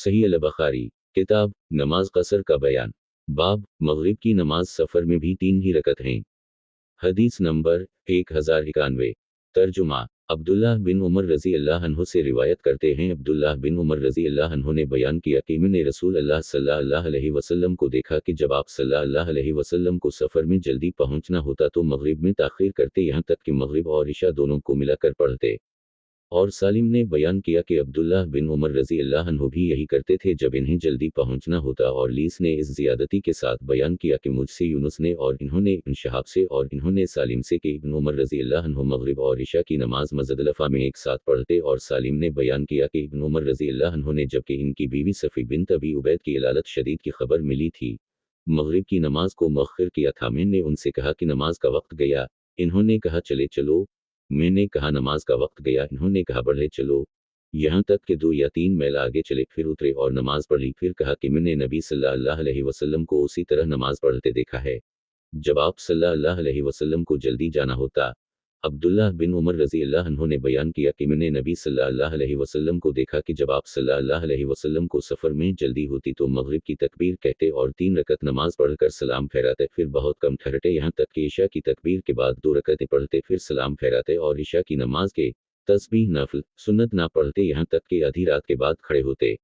सही अल-बुखारी, किताब नमाज क़सर का बयान। बाब मग़रिब की नमाज सफ़र में भी 3 ही रकत हैं। हदीस नंबर 1091। तर्जुमा अब्दुल्लाह बिन उमर रज़ी अल्लाह अन्हु से रिवायत करते हैं। अब्दुल्लाह बिन उमर रज़ी अल्लाह अन्हु ने बयान किया कि मैंने रसूल अल्लाह सल्लल्लाहु अलैहि वसल्लम को देखा कि जब आप सल्लल्लाहु अलैहि वसल्लम को सफ़र में जल्दी पहुंचना होता तो मग़रिब में ताख़ीर करते, यहाँ तक कि मग़रिब और इशा दोनों को मिलाकर पढ़ते। और सालिम ने बयान किया कि अब्दुल्लाह बिन उमर रज़ी अल्लाह अन्हु भी यही करते थे जब इन्हें जल्दी पहुंचना होता। और लीस ने इस ज़ियादती के साथ बयान किया कि मुझसे यूनुस ने और इन्होंने इब्न शहाब से और इन्होंने सालिम से कि इब्न उमर रज़ी अल्लाह अन्हु मग़रिब और इशा की नमाज मुज़दलिफ़ा में एक साथ पढ़ते। और सालिम ने बयान किया कि इब्न उमर रज़ी अल्लाह अन्हु ने जबकि इनकी बीवी सफ़ी बिन्त अबी उबैद की इलालत शदीद की खबर मिली थी, मग़रिब की नमाज को मؤख़र किया था। मैंने उनसे कहा कि नमाज का वक्त गया, इन्होंने कहा चले चलो। मैंने कहा नमाज का वक्त गया, इन्होंने कहा बढ़े चलो। यहाँ तक कि 2 या 3 मील आगे चले, फिर उतरे और नमाज पढ़ी। फिर कहा कि मैंने नबी सल्लल्लाहु अलैहि वसल्लम को उसी तरह नमाज पढ़ते देखा है जब आप सल्लल्लाहु अलैहि वसल्लम को जल्दी जाना होता। अब्दुल्लाह बिन उमर रज़ी अल्लाह अन्हु ने बयान किया कि मैंने नबी सल्लल्लाहु अलैहि वसल्लम को देखा कि जब आप सल्लल्लाहु अलैहि वसल्लम को सफ़र में जल्दी होती तो मग़रिब की तकबीर कहते और 3 रकत नमाज पढ़कर सलाम फेराते, फिर बहुत कम ठहरते, यहाँ तक कि इशा की तकबीर के बाद 2 रकतें पढ़ते, फिर सलाम फेराते और इशा की नमाज के तस्बीह नफ़ल सुन्नत ना पढ़ते, यहाँ तक कि आधी रात के बाद खड़े होते।